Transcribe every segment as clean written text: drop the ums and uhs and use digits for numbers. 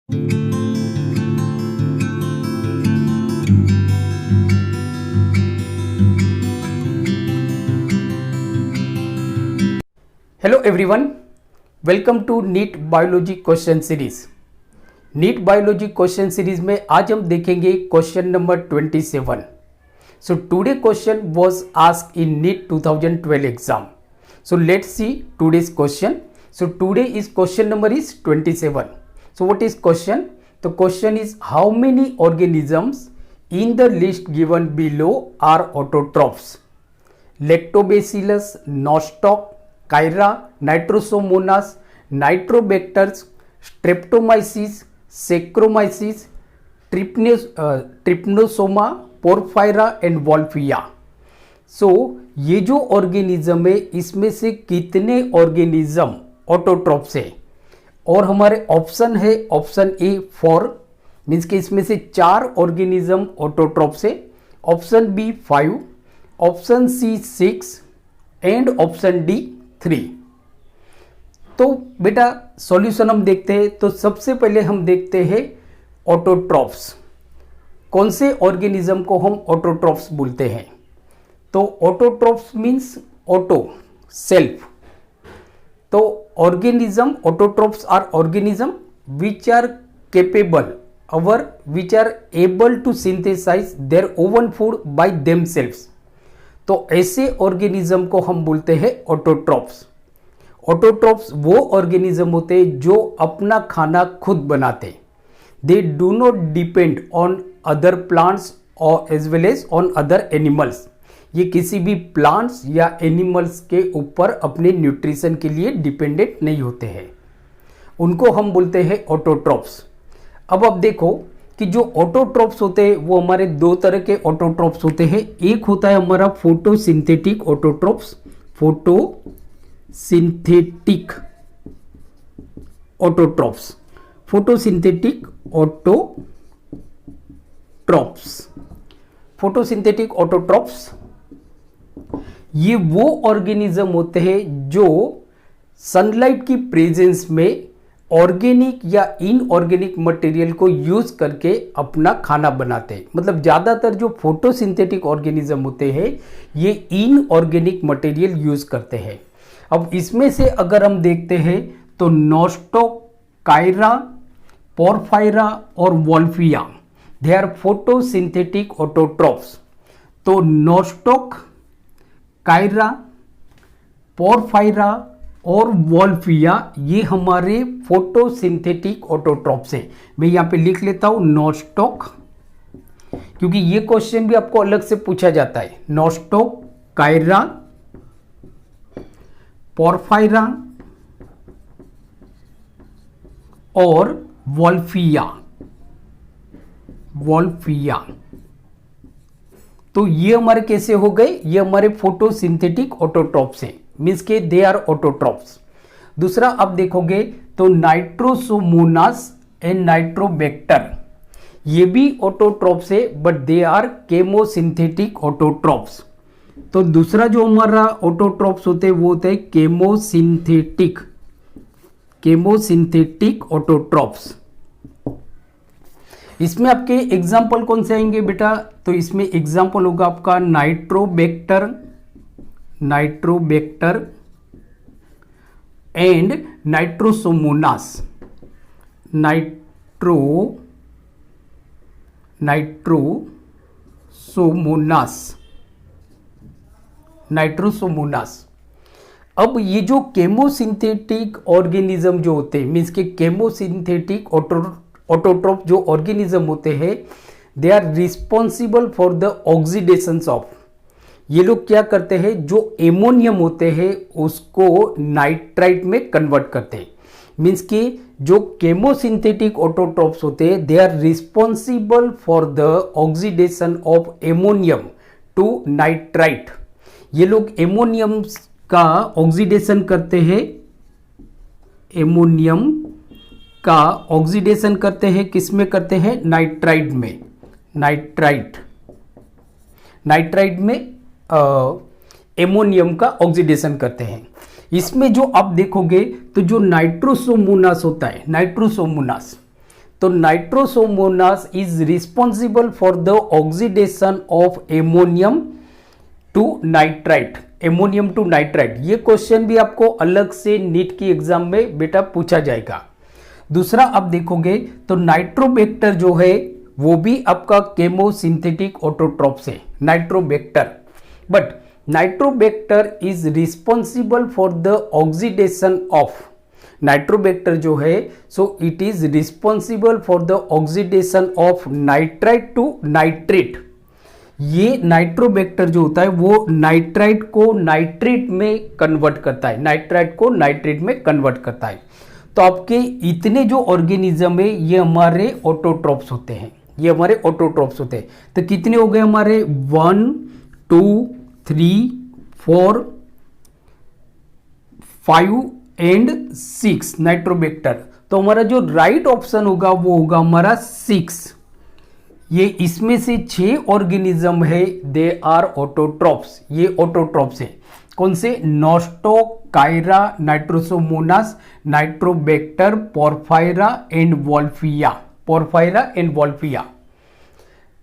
Hello everyone, welcome to NEET biology question series. NEET biology question series में आज हम देखेंगे question number 27। So today question was asked in NEET 2012 exam. So let's see today's question. So today is question number is 27। So what is question? The question is how many organisms in the list given below are autotrophs? Lactobacillus, Nostoc, Chara, Nitrosomonas, Nitrobacters, Streptomyces, Saccharomyces, Trypanosoma, Porphyra and Wolffia. So ये जो organism है इसमें से कितने organism autotrophs है? और हमारे option है ऑप्शन ए 4, मीन्स कि इसमें से 4 ऑर्गेनिज्म ऑटोट्रॉफ्स है, option B 5, option C 6 and option D 3। तो बेटा सॉल्यूशन हम देखते हैं। तो सबसे पहले हम देखते हैं ऑटोट्रॉफ्स। कौन से ऑर्गेनिज्म को हम ऑटोट्रॉफ्स बोलते हैं? तो ऑटोट्रॉफ्स मीन्स ऑटो, सेल्फ। तो organism, autotrophs are organism which are capable which are able to synthesize their own food by themselves. तो ऐसे ऑर्गेनिज्म को हम बोलते हैं ऑटोट्रॉफ्स। ऑटोट्रॉफ्स वो ऑर्गेनिज्म होते हैं जो अपना खाना खुद बनाते। They do not depend on other plants और as well as on other animals. ये किसी भी प्लांट्स या एनिमल्स के ऊपर अपने न्यूट्रिशन के लिए डिपेंडेंट नहीं होते हैं, उनको हम बोलते हैं ऑटोट्रॉफ्स। अब आप देखो कि जो ऑटोट्रॉफ्स होते हैं वो हमारे 2 तरह के ऑटोट्रॉफ्स होते हैं। एक होता है हमारा photosynthetic autotrophs, photosynthetic autotrophs, photosynthetic autotrophs, photosynthetic autotrophs ये वो ऑर्गेनिज्म होते हैं जो सनलाइट की प्रेजेंस में ऑर्गेनिक या इनऑर्गेनिक मटेरियल को यूज करके अपना खाना बनाते हैं। मतलब ज़्यादातर जो फोटोसिंथेटिक ऑर्गेनिज्म होते हैं ये इनऑर्गेनिक मटेरियल यूज करते हैं। अब इसमें से अगर हम देखते हैं तो नॉस्टॉक, कायरा, पोरफायरा और Wolffia they are photosynthetic autotrophs. तो नॉस्टॉक, कायरा, पोरफायरा और वॉल्फिया ये हमारे फोटोसिंथेटिक ऑटोट्रॉफ्स हैं। मैं यहाँ पे लिख लेता हूँ नॉस्टॉक, क्योंकि ये क्वेश्चन भी आपको अलग से पूछा जाता है। नॉस्टॉक, कायरा, पोरफायरा और वॉल्फिया। तो ये हमारे कैसे हो गए? ये हमारे फोटोसिंथेटिक ऑटोट्रॉफ्स हैं, मीन्स के दे आर ऑटोट्रॉफ्स। दूसरा आप देखोगे तो नाइट्रोसोमोनास एंड नाइट्रोबैक्टर ये भी ऑटोट्रॉफ्स है, but they are chemosynthetic autotrophs. तो दूसरा जो हमारा ऑटोट्रॉफ्स होते हैं वो होते हैं केमोसिंथेटिक ऑटोट्रॉफ्स। इसमें आपके एग्जाम्पल कौन से आएंगे बेटा? तो इसमें एग्जाम्पल होगा आपका नाइट्रोबैक्टर एंड नाइट्रोसोमोनास। नाइट्रोसोमोनास। अब ये जो केमोसिंथेटिक ऑर्गेनिज्म जो होते हैं, मीन्स के केमोसिंथेटिक ऑटोट्रॉफ जो ऑर्गेनिज्म होते हैं they are responsible for the oxidation of. ये लोग क्या करते हैं, जो एमोनियम होते हैं उसको नाइट्राइट में कन्वर्ट करते हैं। मीन्स कि जो केमोसिंथेटिक ऑटोट्रॉफ्स होते हैं they are responsible for the oxidation of ammonium to nitrite. ये लोग एमोनियम का ऑक्सीडेशन करते हैं, एमोनियम का ऑक्सीडेशन करते हैं, किसमें करते हैं? नाइट्राइट में। नाइट्राइट में एमोनियम का ऑक्सीडेशन करते हैं। इसमें जो आप देखोगे तो जो नाइट्रोसोमोनास होता है, नाइट्रोसोमोनास, तो Nitrosomonas is responsible for the oxidation of ammonium to nitrite, ammonium to nitrite. ये क्वेश्चन भी आपको अलग से नीट की एग्जाम में बेटा पूछा जाएगा। दूसरा आप देखोगे तो नाइट्रोबैक्टर जो है वो भी आपका केमोसिंथेटिक ऑटोट्रॉप्स है, Nitrobacter. But Nitrobacter is responsible for the oxidation of, Nitrobacter जो है so it is responsible for the oxidation of nitrite to nitrate. ये नाइट्रोबैक्टर जो होता है वो नाइट्राइट को नाइट्रेट में कन्वर्ट करता है, नाइट्राइट को नाइट्रेट में कन्वर्ट करता है। तो आपके इतने जो ऑर्गेनिज्म है ये हमारे ऑटोट्रॉप्स होते हैं, ये हमारे ऑटोट्रॉप्स होते हैं। तो कितने हो गए हमारे 1 2 3 4 5 एंड 6 नाइट्रोबैक्टर। तो हमारा जो राइट ऑप्शन होगा वो होगा हमारा 6। ये इसमें से 6 ऑर्गेनिज्म है, दे आर ऑटोट्रॉप्स, ये ऑटोट्रॉप्स है। कौन से? Nostoc Chara, Nitrosomonas, Nitrobacter, Porphyra and Wolffia, Porphyra and Wolffia.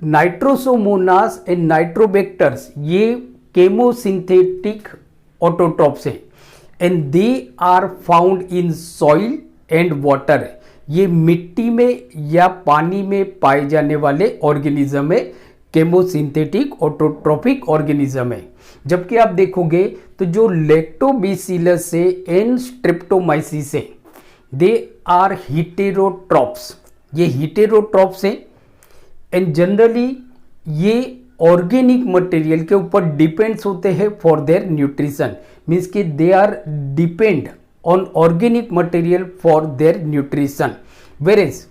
Nitrosomonas and Nitrobacters ये केमोसिंथेटिक ऑटोट्रॉप्स है and they are found in soil and water. ये मिट्टी में या पानी में पाए जाने वाले ऑर्गेनिज्म है, केमोसिंथेटिक ऑटोट्रॉपिक ऑर्गेनिज्म है। जबकि आप देखोगे तो जो लैक्टोबैसिलस से एंड स्ट्रेप्टोमाइसिस से दे आर हेटेरोट्रॉप्स, ये हेटेरोट्रॉप्स है एंड जनरली ये ऑर्गेनिक मटेरियल के ऊपर डिपेंड्स होते हैं फॉर देयर न्यूट्रिशन, मीन्स कि they are depend on organic material for their nutrition. Whereas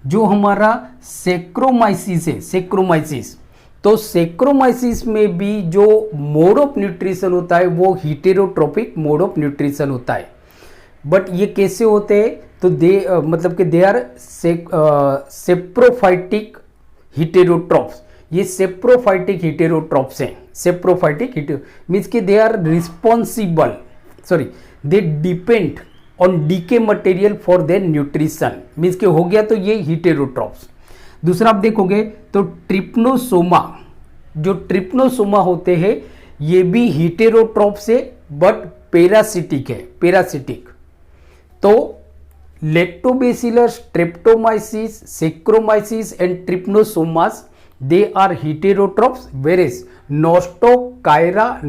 जो हमारा सेक्रोमाइसिस है, सेक्रोमाइसिस, तो सेक्रोमाइसिस में भी जो मोड ऑफ न्यूट्रिशन होता है वो हेटेरोट्रॉपिक मोड ऑफ न्यूट्रिशन होता है। बट ये कैसे होते हैं? तो दे मतलब कि दे आर सेप्रोफाइटिक हेटेरोट्रॉप्स, ये सेप्रोफाइटिक हेटेरोट्रॉप्स हैं। सेप्रोफाइटिक हेटेरो मीन्स कि they are responsible, sorry they depend on decay material for their nutrition, means कि हो गया तो ये हेटेरोट्रॉप्स। दूसरा आप देखोगे तो ट्रिप्नोसोमा, जो ट्रिप्नोसोमा होते हैं ये भी हेटेरोट्रॉप्स है बट पैरासिटिक है, पैरासिटिक। तो Lactobacillus, Streptomyces, Saccharomyces and Trypanosomas they are heterotrophs, whereas Nostoc Chara,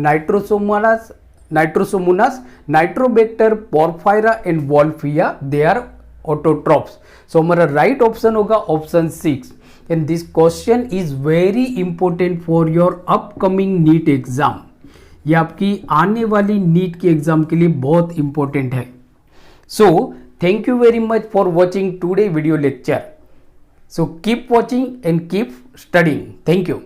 Nitrosomonas, Nitrobacter, Porphyra and Wolffia they are autotrophs. So हमारा राइट ऑप्शन होगा option 6 and this question is very important for your upcoming NEET exam. ये आपकी आने वाली NEET की exam के लिए बहुत इंपॉर्टेंट है। सो thank you very much for watching today video lecture. So keep watching and keep studying. Thank you.